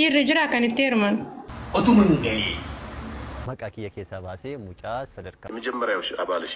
Irra kan itti hirman. Otuman galee. Maqaa kiyya keessaa baasee mucaa sadarkaa የመጀመሪያው አባልሽ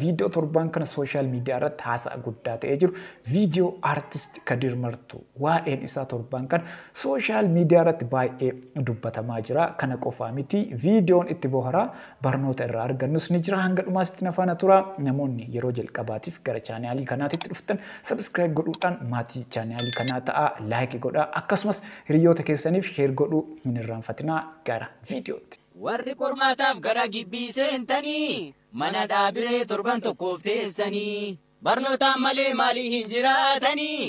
ቪዲዮ ቶርባን ከነ ሶሻል ሚዲያ ረት ሀሳ ጉዳ ተኤጅሩ ቪዲዮ አርቲስት ከዲር መርቱ ዋኤን ኢሳ ቶርባን ከን ሶሻል ሚዲያ ረት ባይኤ ዱበተማ ጅራ ከነ ቆፋ ሚቲ ቪዲዮን ኢtti bohara barnoota irraa argannus ni jira hanga dhumaatti nafaana tura namoonni yeroo jalqabaatiif gara chaanaalii kanaatti dhuftan subscribe godhuudhaan maatii chaanaalii kanaa ta'a like godhaa akkasumas hiriyoota keessaniif share godhuu hin irraanfatinaa gara viidiyootti. Warri kormaataaf gara gibbii seentanii mana dhaabiree torban tokkoof teessanii barnootaan malee maalii hin jiraatanii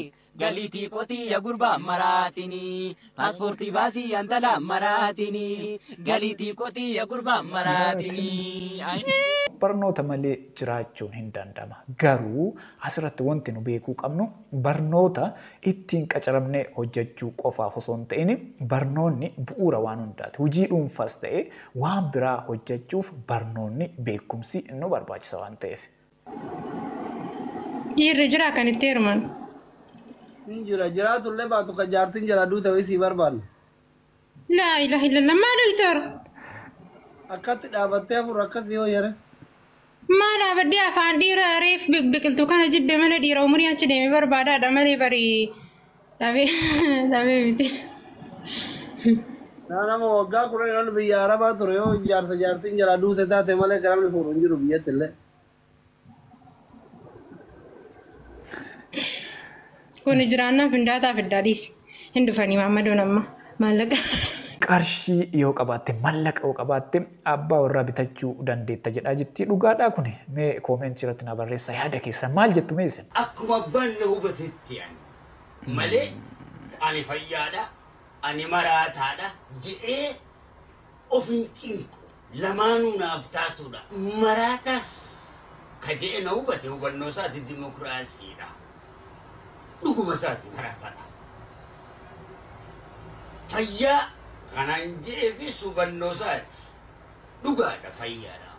galiitii qotii gurbaa maraatinii paaspoortii baasii antala maraatinii galiitii qotii gurbaa maraatinii. Barnoota malee jiraachuun hin danda'ama. Garuu asirratti wanti nu beekuu qabnu barnoota ittiin qacaramnee hojjechuu qofaaf osoo hin ta'in barnoonni bu'uura waan hundaati. Hojii dhuunfaas ta'ee waan biraa hojjechuuf barnoonni beekumsi nu barbaachisa waan ta'eef. Irra kan itti hirman. Jiraatullee baatu kan jaartiin jala duuta wayii barbaanna. Laa ilaha illallah maal hojjetar? Akkatti dhaabattee hafuura akkasii yoo yere. Maal dhaabadde afaan dhiira reef biqiltuu kana jibbe mana dhiira umurii achi deemee barbaadaadha malee barii dhabee miti. Nama waggaa kudhan ol biyya Arabaa ture yoo jaartiin jala duute taate malee garamni fuudhu hin jiru biyyatti illee. Kun jiraannaa findaataa fiddaadhiis hin dhufanii maammadoon amma maallaqa. Qarshii yoo qabaatte mallaqa yoo qabaatte abbaa warraa bitachuu dandeetta jedhaa jirti dhugaadhaa kun mee koomentii irratti na barreessaa yaada keessan maal jettu meessin. akkuma abbaan na hubatetti malee ani fayyaadha ani maraataadha jedhee of hin cinqu lamaanuu naaf taatudha maraatas ka jedhe na hubate hubannoo isaati dimokiraasiidha dhuguma isaati maraataadha fayyaa kanan jedhee fi hubannoo isaati dhugaadha fayyaadha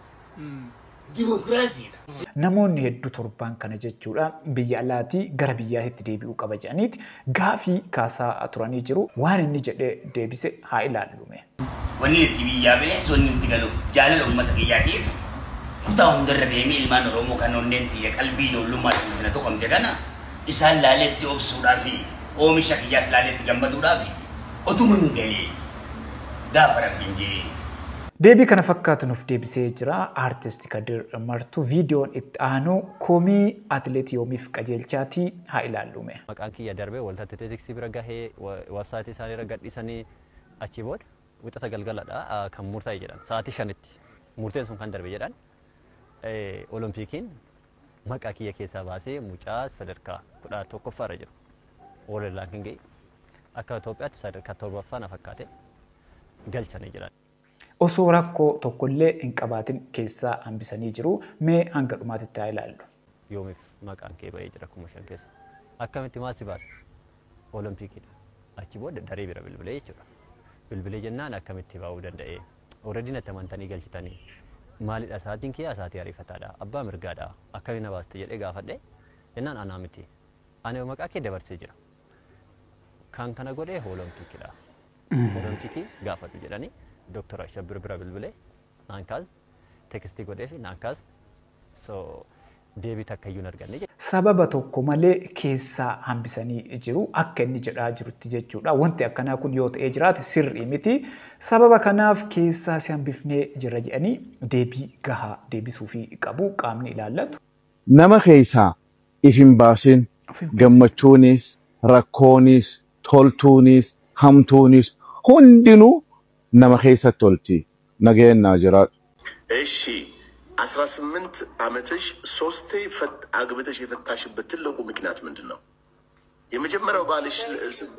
dimokiraasiidha. Namoonni hedduu torbaan kana jechuudha biyya alaatii gara biyyaatti deebi'uu qaba jedhaniiti gaafii kaasaa turanii jiru waan inni jedhee deebise haa ilaallume. Wanni itti biyyaa ba'e wanni itti galuuf jaalala uummata kiyyaatiif kutaa hundarra deemee ilmaan Oromoo kan onneen tiyya qalbii ijoollummaatti kana tokkomte kana isaan laaleetti obsuudhaa fi oomisha kiyyaas laaleetti gammaduudhaa fi otuma hin galee gaafa rabbiin jee. Deebii kana fakkaatu nuuf deebisee jira artist Kadir Martuu viidiyoon itti aanu koomii atileetii yoomiif qajeelchaatii haa ilaallume. maqaan kiyya darbee walta atileetiksii bira gahee websaayitii isaanii irra gadhiisanii achi booda wixata galgaladha kan murtaa'e jedhan sa'aatii 5tti murteen sun kan darbe jedhan Oloompikiin maqaa kiyya keessaa baasee mucaa sadarkaa 11ffaa irra jiru Oolelaan kan ga'e akka Itoophiyaatti sadarkaa 7ffaa na fakkaate galchanii jedhan. Osoo rakkoo tokkollee hin qabaatin keessaa hambisanii jiru mee hanga dhumaatitti haa ilaallu. Yoomiif maqaan kee ba'ee jira 5,000 keessa. Akkamitti maal si baase? Oloompikiidha. Achi booda daree bira bilbilee jechuudha. Bilbilee jennaan akkamitti baa'uu danda'e? Already natti amantanii galchitanii. Maalidha sa'aatiin kee sa'aatii ariifataadha. Abbaa mirgaadha. Akkamitti na baaste jedhee gaafadhe. Jennaan anaa miti. Ani maqaa kee dabarsee jira. Kan kana godhee Oloompikiidha. Olompikii gaafatu jedhanii. Dr. Ashabir bira bilbilee naankaas tekstii godhee fi naankaas deebii takka iyyuu hin arganne. Sababa tokko malee keessaa hambisanii jiru akka inni jedhaa jirutti jechuudha. Wanti akkanaa kun yoo ta'ee jiraate sirrii miti. Sababa kanaaf keessaa si hambifnee jira jedhanii deebii gahaa deebisuufii qabu qaamni ilaallatu. Nama keessaa if hin baasin gammachuunis rakkoonis toltuunis hamtuunis hundinuu nama keessatti tolti nageenyaa jiraatu. እሺ 18 ዓመትሽ ሶስቴ አግብተሽ የፈታሽበት ትልቁ ምክንያት ምንድን ነው? የመጀመሪያው ባልሽ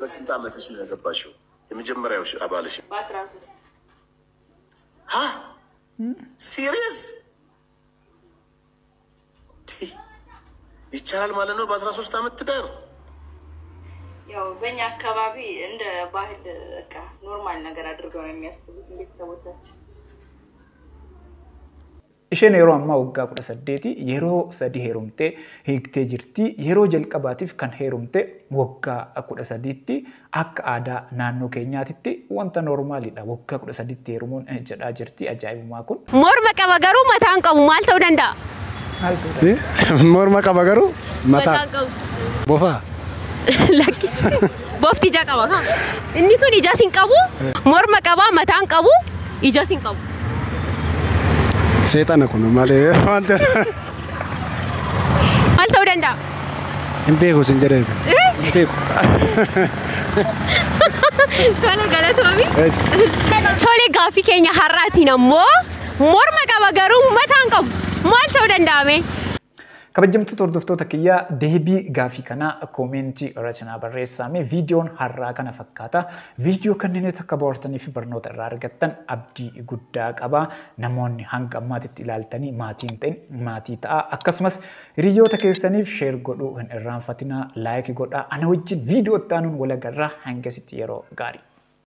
በስንት ዓመትሽ ነው ያገባሽው? የመጀመሪያው ባልሽ በ13 ሀ ሲሪየስ ይቻላል ማለት ነው በ13 ዓመት ትዳር? ያው በእኛ አካባቢ እንደ ባህል በቃ ኖርማል ነገር አድርገው ነው የሚያስቡት ቤተሰቦቻችን። isheen yeroo ammaa waggaa 18 yeroo sadii heerumtee hiiktee jirti yeroo jalqabaatiif kan heerumte waggaa 13tti akka aadaa naannoo keenyaatitti wanta normaalidha waggaa 13tti heerumuun jedhaa jirti ajaa'ibummaa kun morma qaba garuu mataan qabu maal ta'uu danda'a morma qaba garuu mataan qabu bofa lakki bofti ija qaba ka inni sun ija sin qabu morma qaba mataan qabu ija sin qabu seexana kun malee wanta maal ta'uu danda'a hin beeku sin jedhee hin beeku Tole galatoomi tole gaaffii keenya har'aatiin ammoo morma qaba garuu mataan qabu maal ta'uu danda'ame kabajamtoota hordoftoota kiyyaa deebii gaaffii kanaa koomentii irratti barreessaa viidiyoon har'aa kana fakkaata viidiyoo kanneen akka boortanii fi barnoota irraa argattan abdii guddaa qaba namoonni hanga ammaatitti ilaaltanii maatiin ta'in maatii ta'a akkasumas hiriyoota keessaniif sheer godhuu hin irraanfatinaa laayikii godhaa ana wajjin viidiyoo itti aanuun wal agarraa hangasitti yeroo gaarii